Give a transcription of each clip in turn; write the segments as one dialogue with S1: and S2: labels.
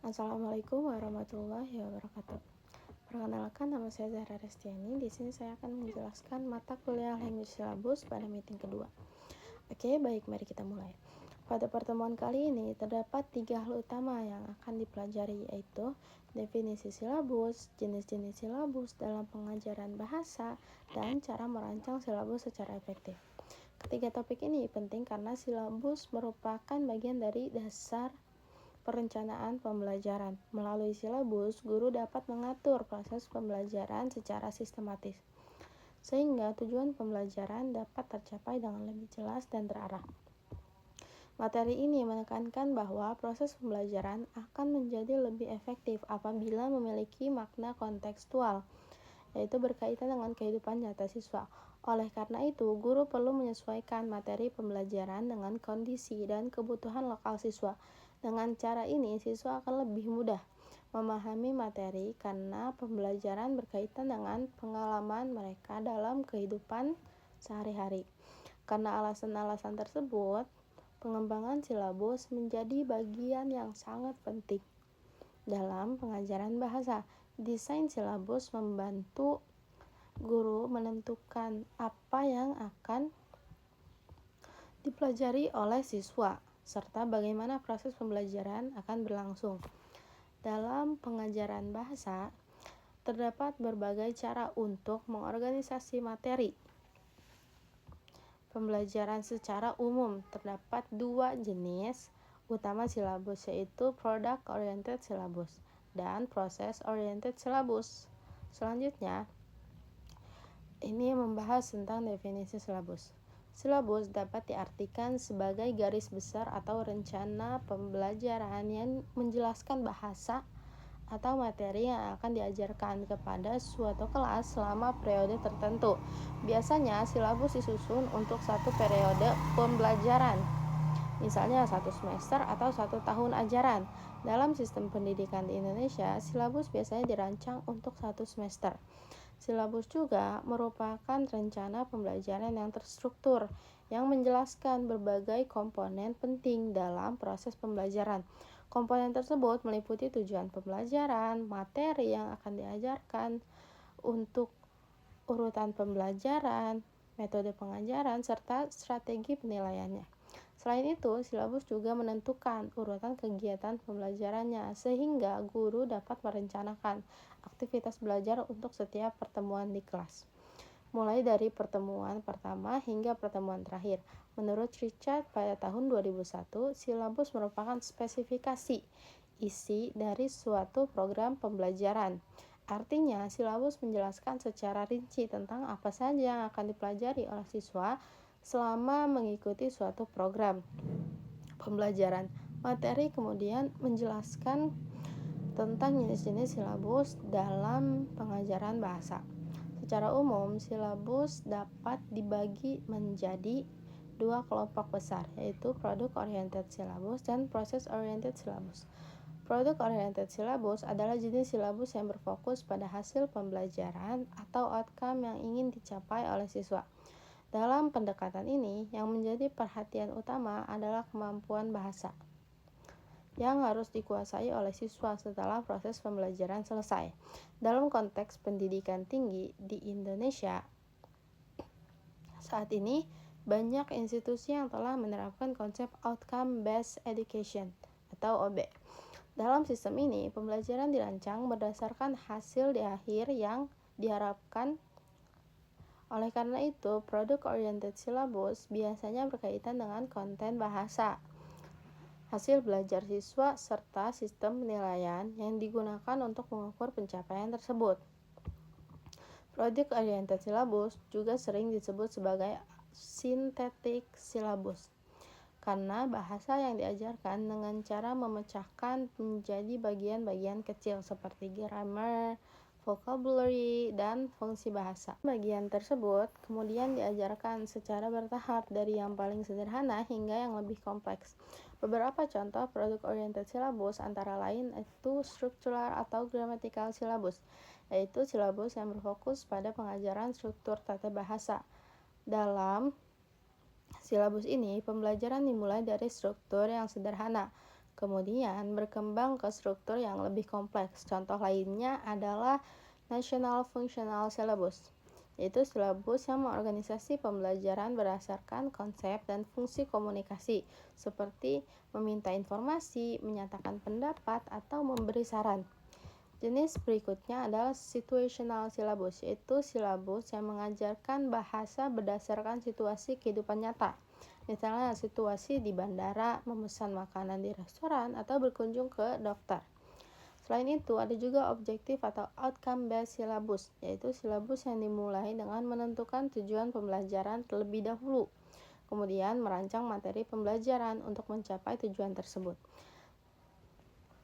S1: Assalamualaikum warahmatullahi wabarakatuh. Perkenalkan, nama saya Zahra Restiani. Di sini saya akan menjelaskan mata kuliah Language Syllabus pada meeting kedua. Oke, baik, mari kita mulai. Pada pertemuan kali ini terdapat 3 hal utama yang akan dipelajari, yaitu definisi silabus, jenis-jenis silabus dalam pengajaran bahasa, dan cara merancang silabus secara efektif. Ketiga topik ini penting karena silabus merupakan bagian dari dasar perencanaan pembelajaran. Melalui silabus, guru dapat mengatur proses pembelajaran secara sistematis, sehingga tujuan pembelajaran dapat tercapai dengan lebih jelas dan terarah. Materi ini menekankan bahwa proses pembelajaran akan menjadi lebih efektif apabila memiliki makna kontekstual, yaitu berkaitan dengan kehidupan nyata siswa. Oleh karena itu, guru perlu menyesuaikan materi pembelajaran dengan kondisi dan kebutuhan lokal siswa. Dengan cara ini, siswa akan lebih mudah memahami materi karena pembelajaran berkaitan dengan pengalaman mereka dalam kehidupan sehari-hari. Karena alasan-alasan tersebut, pengembangan silabus menjadi bagian yang sangat penting dalam pengajaran bahasa. Desain silabus membantu guru menentukan apa yang akan dipelajari oleh siswa, serta bagaimana proses pembelajaran akan berlangsung. Dalam pengajaran bahasa, terdapat berbagai cara untuk mengorganisasi materi pembelajaran secara umum. Terdapat 2 jenis utama silabus, yaitu Product Oriented Syllabus dan Process Oriented Syllabus. Selanjutnya, ini membahas tentang definisi silabus. Silabus dapat diartikan sebagai garis besar atau rencana pembelajaran yang menjelaskan bahasa atau materi yang akan diajarkan kepada suatu kelas selama periode tertentu. Biasanya silabus disusun untuk satu periode pembelajaran, misalnya 1 semester atau 1 tahun ajaran. Dalam sistem pendidikan di Indonesia, silabus biasanya dirancang untuk 1 semester. Silabus juga merupakan rencana pembelajaran yang terstruktur yang menjelaskan berbagai komponen penting dalam proses pembelajaran. Komponen tersebut meliputi tujuan pembelajaran, materi yang akan diajarkan, untuk urutan pembelajaran, metode pengajaran, serta strategi penilaiannya. Selain itu, silabus juga menentukan urutan kegiatan pembelajarannya sehingga guru dapat merencanakan aktivitas belajar untuk setiap pertemuan di kelas, mulai dari pertemuan pertama hingga pertemuan terakhir. Menurut Richard pada tahun 2001, silabus merupakan spesifikasi isi dari suatu program pembelajaran. Artinya, silabus menjelaskan secara rinci tentang apa saja yang akan dipelajari oleh siswa selama mengikuti suatu program pembelajaran. Materi kemudian menjelaskan tentang jenis-jenis silabus dalam pengajaran bahasa. Secara umum, silabus dapat dibagi menjadi 2 kelompok besar, yaitu Product Oriented Syllabus dan Process Oriented Syllabus. Product Oriented Syllabus adalah jenis silabus yang berfokus pada hasil pembelajaran atau outcome yang ingin dicapai oleh siswa. Dalam pendekatan ini, yang menjadi perhatian utama adalah kemampuan bahasa yang harus dikuasai oleh siswa setelah proses pembelajaran selesai. Dalam konteks pendidikan tinggi di Indonesia, saat ini banyak institusi yang telah menerapkan konsep Outcome Based Education atau OB. Dalam sistem ini, pembelajaran dirancang berdasarkan hasil di akhir yang diharapkan. Oleh karena itu, Product Oriented Syllabus biasanya berkaitan dengan konten bahasa, hasil belajar siswa, serta sistem penilaian yang digunakan untuk mengukur pencapaian tersebut. Product Oriented Syllabus juga sering disebut sebagai synthetic syllabus karena bahasa yang diajarkan dengan cara memecahkan menjadi bagian-bagian kecil seperti grammar, vocabulary, dan fungsi bahasa. Bagian tersebut kemudian diajarkan secara bertahap dari yang paling sederhana hingga yang lebih kompleks. Beberapa contoh Product Oriented Syllabus antara lain itu Structural atau Grammatical Syllabus, yaitu silabus yang berfokus pada pengajaran struktur tata bahasa. Dalam silabus ini, pembelajaran dimulai dari struktur yang sederhana, Kemudian berkembang ke struktur yang lebih kompleks. Contoh lainnya adalah National Functional Syllabus, yaitu silabus yang mengorganisasi pembelajaran berdasarkan konsep dan fungsi komunikasi, seperti meminta informasi, menyatakan pendapat, atau memberi saran. Jenis berikutnya adalah situational syllabus, yaitu silabus yang mengajarkan bahasa berdasarkan situasi kehidupan nyata. Misalnya situasi di bandara, memesan makanan di restoran, atau berkunjung ke dokter. Selain itu, ada juga objektif atau outcome based syllabus, yaitu silabus yang dimulai dengan menentukan tujuan pembelajaran terlebih dahulu, kemudian merancang materi pembelajaran untuk mencapai tujuan tersebut.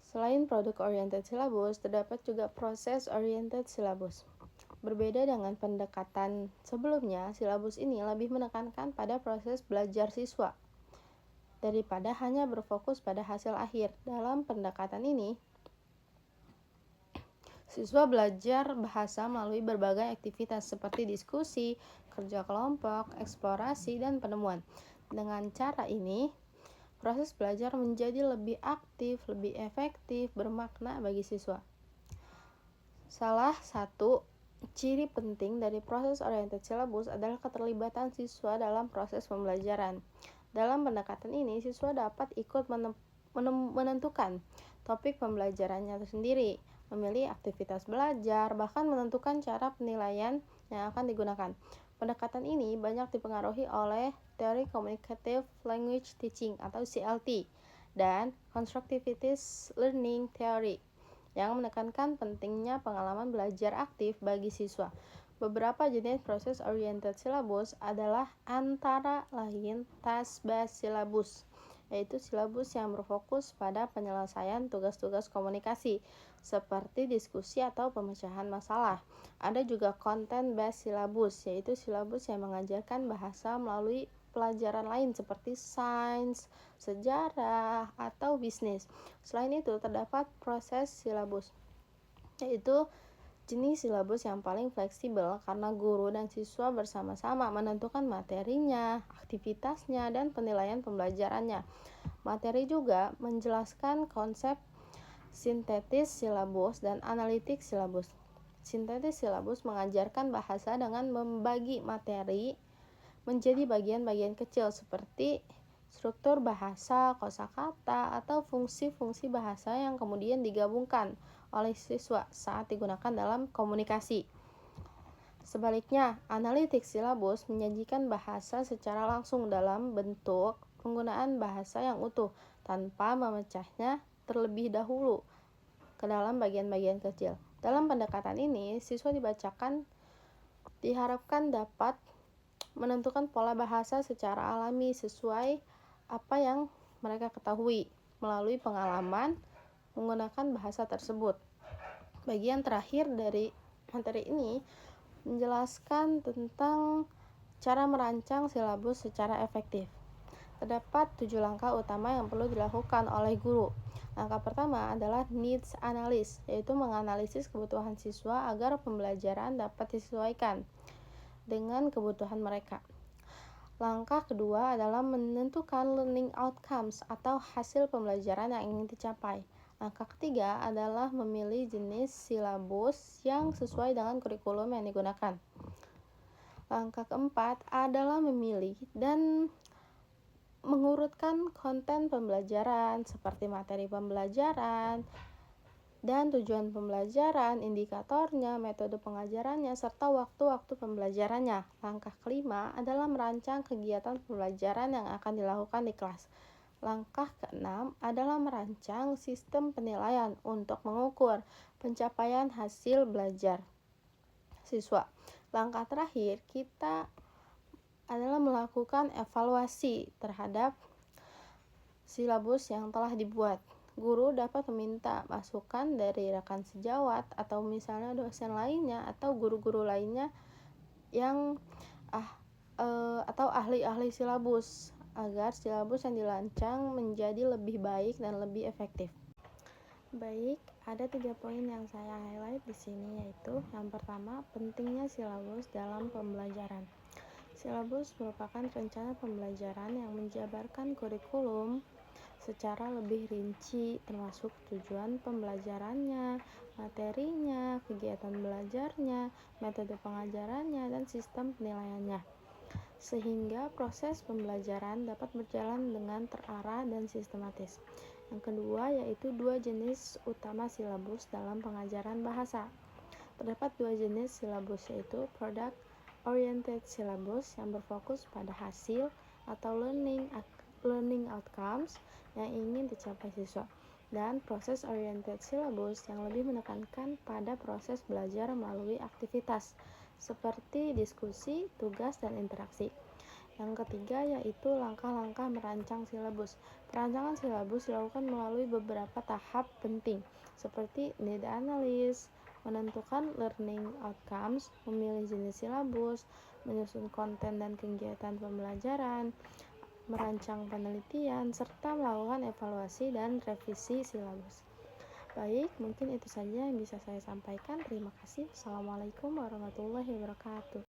S1: Selain product oriented syllabus, terdapat juga process oriented syllabus. Berbeda dengan pendekatan sebelumnya, silabus ini lebih menekankan pada proses belajar siswa daripada hanya berfokus pada hasil akhir. Dalam pendekatan ini, siswa belajar bahasa melalui berbagai aktivitas seperti diskusi, kerja kelompok, eksplorasi, dan penemuan. Dengan cara ini, proses belajar menjadi lebih aktif, lebih efektif, bermakna bagi siswa. Salah satu ciri penting dari proses oriented syllabus adalah keterlibatan siswa dalam proses pembelajaran. Dalam pendekatan ini, siswa dapat ikut menentukan topik pembelajarannya sendiri, memilih aktivitas belajar, bahkan menentukan cara penilaian yang akan digunakan. Pendekatan ini banyak dipengaruhi oleh teori Communicative Language Teaching atau CLT dan Constructivist Learning Theory yang menekankan pentingnya pengalaman belajar aktif bagi siswa. Beberapa jenis proses oriented syllabus adalah antara lain task-based syllabus, yaitu silabus yang berfokus pada penyelesaian tugas-tugas komunikasi seperti diskusi atau pemecahan masalah. Ada juga content-based syllabus, yaitu silabus yang mengajarkan bahasa melalui pelajaran lain seperti sains, sejarah, atau bisnis. Selain itu, terdapat proses silabus, yaitu jenis silabus yang paling fleksibel karena guru dan siswa bersama-sama menentukan materinya, aktivitasnya, dan penilaian pembelajarannya. Materi juga menjelaskan konsep sintetis silabus dan analitik silabus. Sintetis silabus mengajarkan bahasa dengan membagi materi menjadi bagian-bagian kecil seperti struktur bahasa, kosakata, atau fungsi-fungsi bahasa yang kemudian digabungkan oleh siswa saat digunakan dalam komunikasi. Sebaliknya, analitik silabus menyajikan bahasa secara langsung dalam bentuk penggunaan bahasa yang utuh tanpa memecahnya terlebih dahulu ke dalam bagian-bagian kecil. Dalam pendekatan ini, siswa diharapkan dapat menentukan pola bahasa secara alami sesuai apa yang mereka ketahui melalui pengalaman menggunakan bahasa tersebut. Bagian terakhir dari materi ini menjelaskan tentang cara merancang silabus secara efektif. Terdapat 7 langkah utama yang perlu dilakukan oleh guru. Langkah pertama adalah needs analysis, yaitu menganalisis kebutuhan siswa agar pembelajaran dapat disesuaikan dengan kebutuhan mereka. Langkah kedua adalah menentukan learning outcomes atau hasil pembelajaran yang ingin dicapai. Langkah ketiga adalah memilih jenis silabus yang sesuai dengan kurikulum yang digunakan. Langkah keempat adalah memilih dan mengurutkan konten pembelajaran seperti materi pembelajaran dan tujuan pembelajaran, indikatornya, metode pengajarannya, serta waktu-waktu pembelajarannya. Langkah kelima adalah merancang kegiatan pembelajaran yang akan dilakukan di kelas. Langkah keenam adalah merancang sistem penilaian untuk mengukur pencapaian hasil belajar siswa. Langkah terakhir kita adalah melakukan evaluasi terhadap silabus yang telah dibuat. Guru dapat meminta masukan dari rekan sejawat atau misalnya dosen lainnya atau guru-guru lainnya yang atau ahli-ahli silabus agar silabus yang dirancang menjadi lebih baik dan lebih efektif. Baik, ada 3 poin yang saya highlight di sini, yaitu yang pertama, pentingnya silabus dalam pembelajaran. Silabus merupakan rencana pembelajaran yang menjabarkan kurikulum, secara lebih rinci, termasuk tujuan pembelajarannya, materinya, kegiatan belajarnya, metode pengajarannya, dan sistem penilaiannya, sehingga proses pembelajaran dapat berjalan dengan terarah dan sistematis. Yang kedua yaitu dua jenis utama silabus dalam pengajaran bahasa. Terdapat dua jenis silabus, yaitu product oriented syllabus yang berfokus pada hasil atau learning outcomes yang ingin dicapai siswa, dan proses oriented syllabus yang lebih menekankan pada proses belajar melalui aktivitas seperti diskusi, tugas, dan interaksi. Yang ketiga yaitu langkah-langkah merancang silabus. Perancangan silabus dilakukan melalui beberapa tahap penting seperti need analysis, menentukan learning outcomes, memilih jenis silabus, menyusun konten dan kegiatan pembelajaran, merancang penelitian, serta melakukan evaluasi dan revisi silabus. Baik, mungkin itu saja yang bisa saya sampaikan. Terima kasih. Assalamualaikum warahmatullahi wabarakatuh.